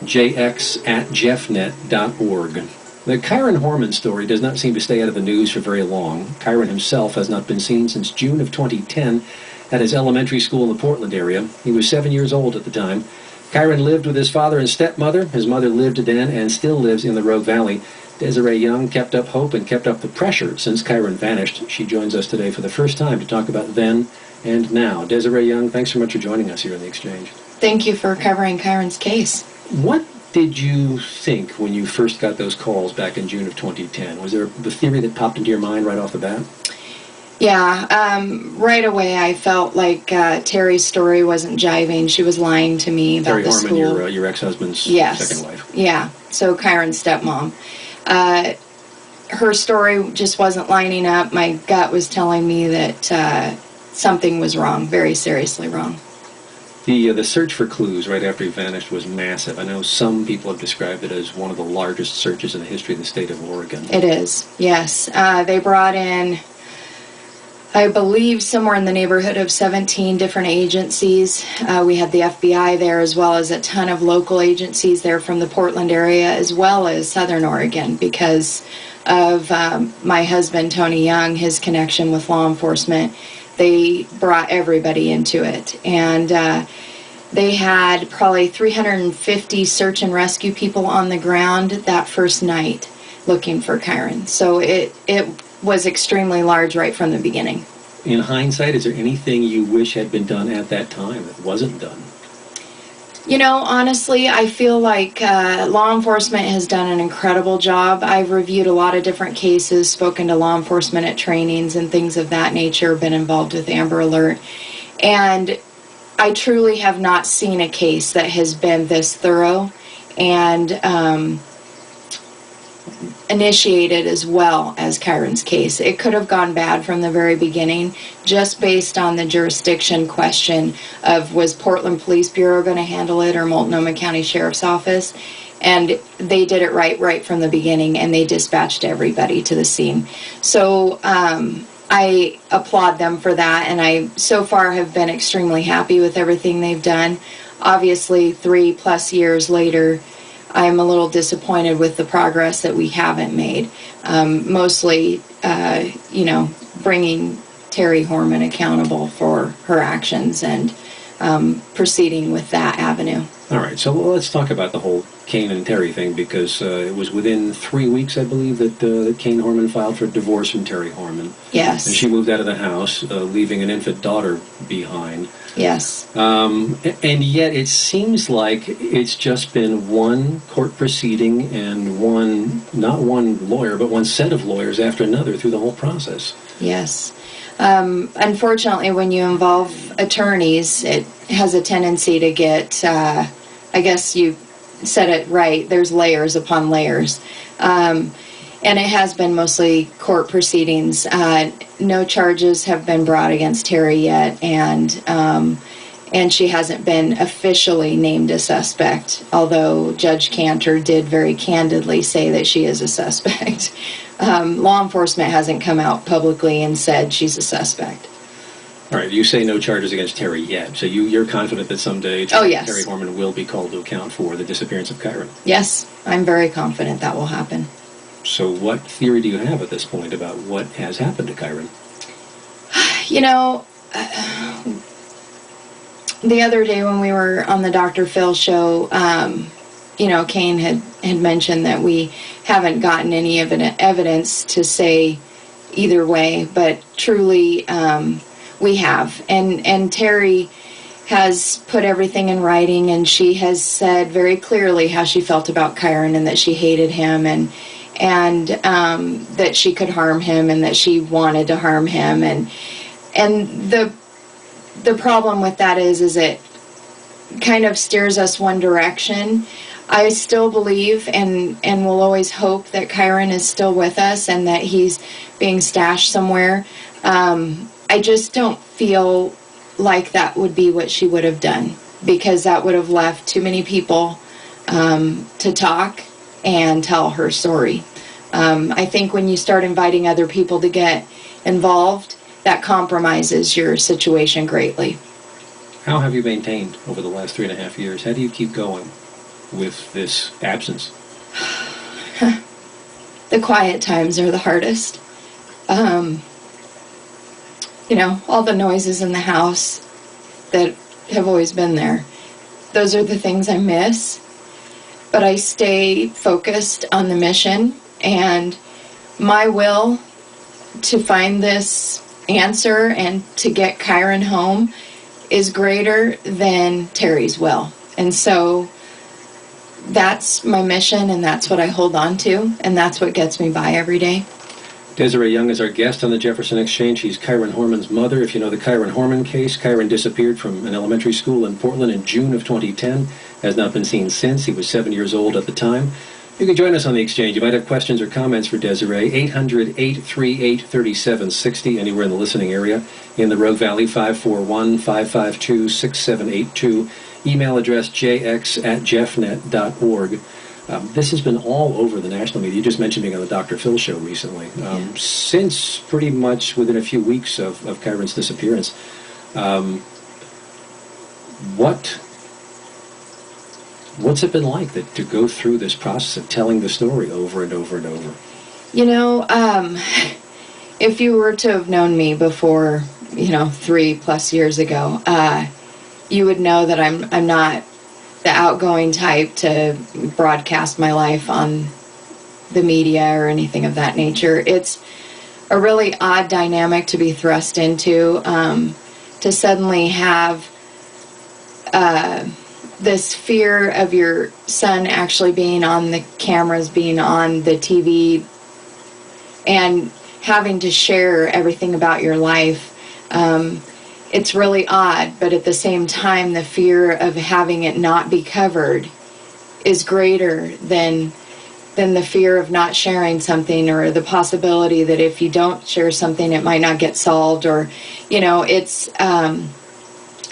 jx@jeffnet.org. The Kyron Horman story does not seem to stay out of the news for very long. Kyron himself has not been seen since June of 2010 at his elementary school in the Portland area. He was 7 years old at the time. Kyron lived with his father and stepmother. His mother lived then and still lives in the Rogue Valley. Desiree Young kept up hope and kept up the pressure since Kyron vanished. She joins us today for the first time to talk about then and now. Desiree Young, thanks so much for joining us here in the Exchange. Thank you for covering Kyron's case. What did you think when you first got those calls back in June of 2010? Was there the theory that popped into your mind right off the bat? Yeah, right away I felt like Terry's story wasn't jiving. She was lying to me about Terry the Horman, school. your ex-husband's second wife. Yeah, so Kyron's stepmom. Her story just wasn't lining up. My gut was telling me that something was wrong, very seriously wrong. The search for clues right after he vanished was massive. I know some people have described it as one of the largest searches in the history of the state of Oregon. It is, yes. They brought in, I believe, somewhere in the neighborhood of 17 different agencies. We had the FBI there, as well as a ton of local agencies there from the Portland area, as well as Southern Oregon, because of my husband, Tony Young, his connection with law enforcement. They brought everybody into it. And they had probably 350 search and rescue people on the ground that first night looking for Kyron. So it was extremely large right from the beginning. In hindsight, is there anything you wish had been done at that time that wasn't done? You know, honestly, I feel like law enforcement has done an incredible job. I've reviewed a lot of different cases, spoken to law enforcement at trainings and things of that nature, been involved with Amber Alert, and I truly have not seen a case that has been this thorough and initiated as well as Kyron's case. It could have gone bad from the very beginning, just based on the jurisdiction question of, was Portland Police Bureau going to handle it or Multnomah County Sheriff's Office? And they did it right from the beginning, and they dispatched everybody to the scene. So I applaud them for that, and I so far have been extremely happy with everything they've done. Obviously, 3+ years later, I'm a little disappointed with the progress that we haven't made. Mostly, bringing Terry Horman accountable for her actions and proceeding with that avenue. All right, so let's talk about the whole Kane and Terry thing, because it was within 3 weeks, I believe, that Kane Horman filed for divorce from Terry Horman. Yes. And she moved out of the house, leaving an infant daughter behind. Yes. And yet it seems like it's just been one court proceeding and not one lawyer, but one set of lawyers after another through the whole process. Yes. Unfortunately, when you involve attorneys, it has a tendency to get, I guess you said it right, there's layers upon layers. And it has been mostly court proceedings. No charges have been brought against Terry yet, and she hasn't been officially named a suspect, although Judge Cantor did very candidly say that she is a suspect. Law enforcement hasn't come out publicly and said she's a suspect. All right, you say no charges against Terry yet, so you're confident that someday yes. Terry Horman will be called to account for the disappearance of Kyron? Yes, I'm very confident that will happen. So what theory do you have at this point about what has happened to Kyron? You know, the other day when we were on the Dr. Phil show, Kane had mentioned that we haven't gotten any evidence to say either way, but truly we have. And Terry has put everything in writing, and she has said very clearly how she felt about Kyron and that she hated him and that she could harm him and that she wanted to harm him. And the problem with that is it kind of steers us one direction. I still believe and will always hope that Kyron is still with us and that he's being stashed somewhere. I just don't feel like that would be what she would have done, because that would have left too many people to talk and tell her story. I think when you start inviting other people to get involved, that compromises your situation greatly. How have you maintained over the last 3.5 years? How do you keep going? with this absence? The quiet times are the hardest. All the noises in the house that have always been there. Those are the things I miss. But I stay focused on the mission, and my will to find this answer and to get Kyron home is greater than Terry's will. And so that's my mission, and that's what I hold on to, and that's what gets me by every day. Desiree Young is our guest on the Jefferson Exchange. She's Kyron Horman's mother. If you know the Kyron Horman case, Kyron disappeared from an elementary school in Portland in June of 2010. Has not been seen since. He was 7 years old at the time. You can join us on the Exchange. You might have questions or comments for Desiree. 800-838-3760, anywhere in the listening area. In the Rogue Valley, 541-552-6782. Email address jx@jeffnet.org. This has been all over the national media. You just mentioned being on the Dr. Phil show recently. Since pretty much within a few weeks of Kyron's disappearance, what's it been like to go through this process of telling the story over and over and over? If you were to have known me before, 3+ years ago, you would know that I'm not the outgoing type to broadcast my life on the media or anything of that nature. It's a really odd dynamic to be thrust into, to suddenly have this fear of your son actually being on the cameras, being on the TV, and having to share everything about your life. It's really odd, but at the same time, the fear of having it not be covered is greater than the fear of not sharing something, or the possibility that if you don't share something, it might not get solved, or, it's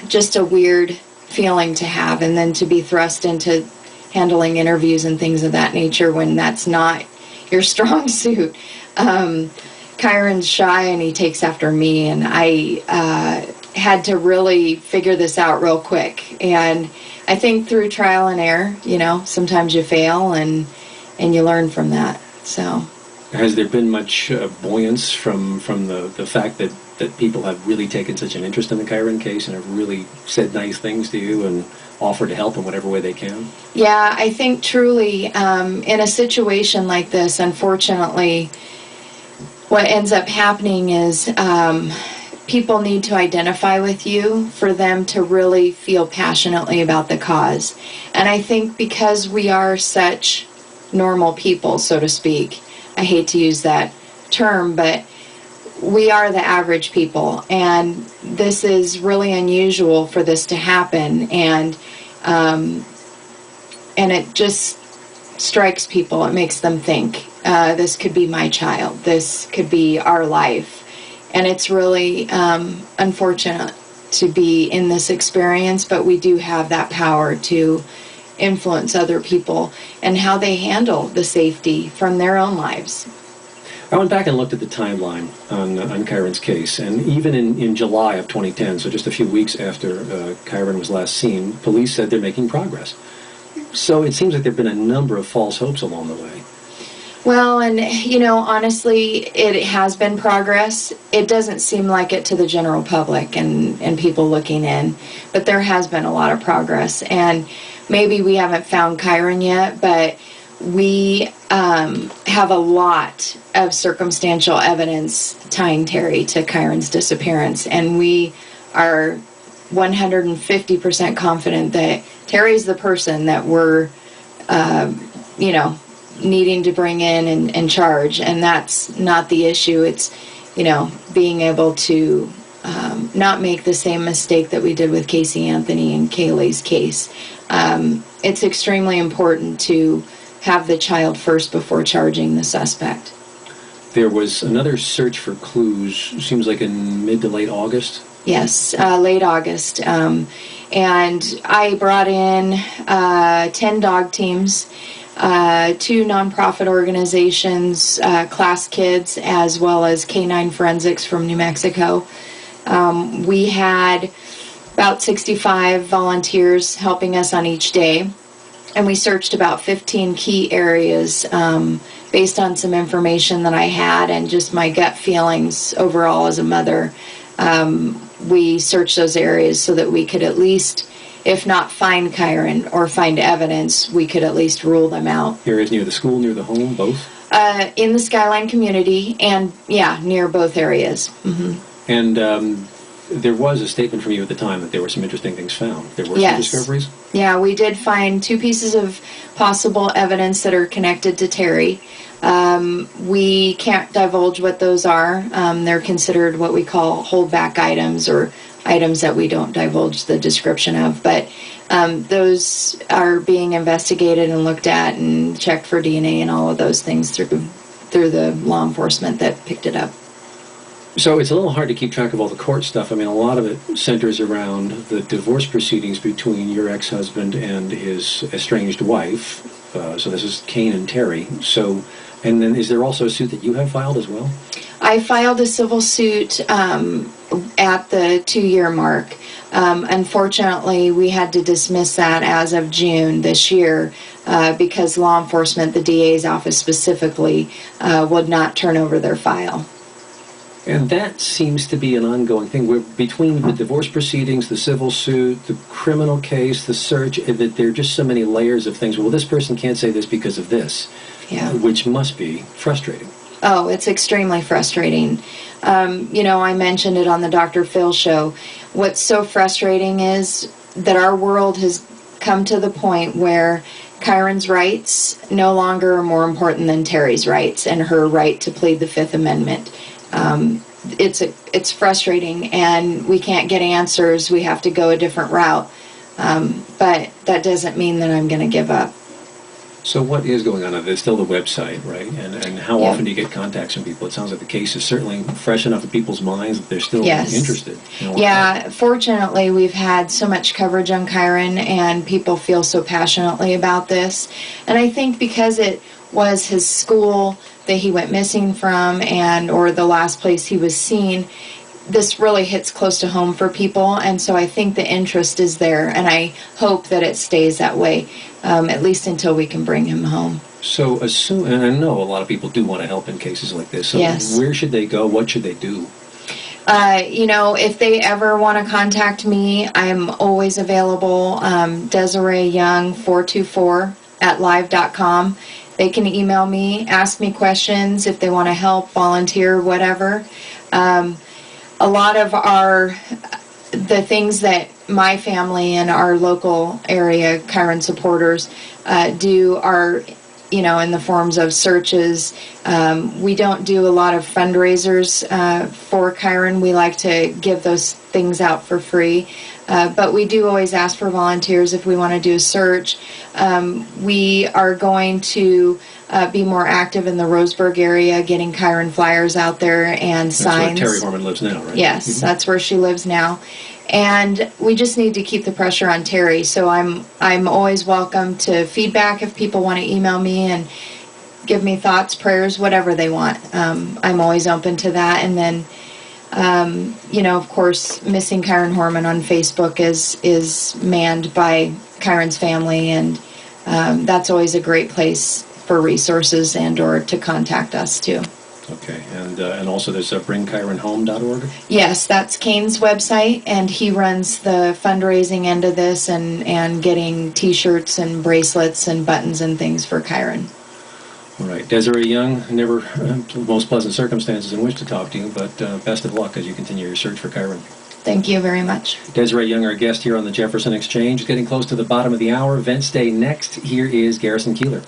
just a weird feeling to have, and then to be thrust into handling interviews and things of that nature when that's not your strong suit. Kyron's shy, and he takes after me, and I had to really figure this out real quick. And I think through trial and error, sometimes you fail, and you learn from that. So, has there been much buoyance from the fact that people have really taken such an interest in the Kyron case and have really said nice things to you and offered to help in whatever way they can? Yeah, I think truly, in a situation like this, unfortunately, what ends up happening is people need to identify with you for them to really feel passionately about the cause. And I think because we are such normal people, so to speak, I hate to use that term, but we are the average people, and this is really unusual for this to happen, and it just strikes people. It makes them think, this could be my child, this could be our life. And it's really unfortunate to be in this experience, but we do have that power to influence other people and how they handle the safety from their own lives. I went back and looked at the timeline on Kyron's case, and even in July of 2010, so just a few weeks after Kyron was last seen, police said they're making progress. So it seems like there have been a number of false hopes along the way. Well, and, honestly, it has been progress. It doesn't seem like it to the general public and people looking in, but there has been a lot of progress. And maybe we haven't found Kyron yet, but we have a lot of circumstantial evidence tying Terry to Kyron's disappearance, and we are 150% confident that Terry's the person that we're, needing to bring in and charge, and that's not the issue. It's, being able to not make the same mistake that we did with Casey Anthony and Kayleigh's case. It's extremely important to have the child first before charging the suspect. There was another search for clues, seems like in mid to late August? Yes, late August. And I brought in 10 dog teams, 2 nonprofit organizations, Class Kids, as well as Canine Forensics from New Mexico. We had about 65 volunteers helping us on each day. and we searched about 15 key areas based on some information that I had and just my gut feelings overall as a mother. We searched those areas so that we could at least, if not find Kyron or find evidence, we could at least rule them out. Areas near the school, near the home, both? In the Skyline community, and near both areas. Mm-hmm. And there was a statement from you at the time that there were some interesting things found. There were some discoveries? Yeah, we did find 2 pieces of possible evidence that are connected to Terry. We can't divulge what those are. They're considered what we call holdback items, or items that we don't divulge the description of. But those are being investigated and looked at and checked for DNA and all of those things through the law enforcement that picked it up. So it's a little hard to keep track of all the court stuff. I mean, a lot of it centers around the divorce proceedings between your ex-husband and his estranged wife. So this is Kane and Terry. So, and then is there also a suit that you have filed as well? I filed a civil suit at the 2-year mark. Unfortunately, we had to dismiss that as of June this year because law enforcement, the DA's office specifically, would not turn over their file. And that seems to be an ongoing thing. We're between the divorce proceedings, the civil suit, the criminal case, the search, that there are just so many layers of things. Well, this person can't say this because of this, which must be frustrating. Oh, it's extremely frustrating. I mentioned it on the Dr. Phil show. What's so frustrating is that our world has come to the point where Kyron's rights no longer are more important than Terry's rights and her right to plead the Fifth Amendment. It's frustrating, and we can't get answers. We have to go a different route. But that doesn't mean that I'm going to give up. So what is going on? There's still the website, right? And how often do you get contacts from people? It sounds like the case is certainly fresh enough in people's minds that they're still interested. Fortunately, we've had so much coverage on Kyron, and people feel so passionately about this. And I think because it was his school that he went missing from, or the last place he was seen, this really hits close to home for people, and so I think the interest is there, and I hope that it stays that way, at least until we can bring him home. So and I know a lot of people do want to help in cases like this, so where should they go? What should they do? If they ever want to contact me, I'm always available. Desiree Young 424 at live.com. They can email me, ask me questions if they want to help, volunteer, whatever. A lot of the things that my family and our local area Kyron supporters do are, in the forms of searches. We don't do a lot of fundraisers for Kyron. We like to give those things out for free. But we do always ask for volunteers if we want to do a search. We are going to be more active in the Roseburg area, getting Kyron flyers out there and signs. That's where Terry Horman lives now, right? Yes, that's where she lives now. And we just need to keep the pressure on Terry. So I'm always welcome to feedback if people want to email me and give me thoughts, prayers, whatever they want. I'm always open to that. And then, of course, Missing Kyron Horman on Facebook is manned by Kyron's family, and that's always a great place for resources or to contact us too. Okay, and also there's bringkyronhome.org? Yes, that's Kane's website, and he runs the fundraising end of this and getting T-shirts and bracelets and buttons and things for Kyron. All right, Desiree Young, never the most pleasant circumstances in which to talk to you, but best of luck as you continue your search for Kyron. Thank you very much. Desiree Young, our guest here on the Jefferson Exchange. Getting close to the bottom of the hour. Events Day next. Here is Garrison Keeler.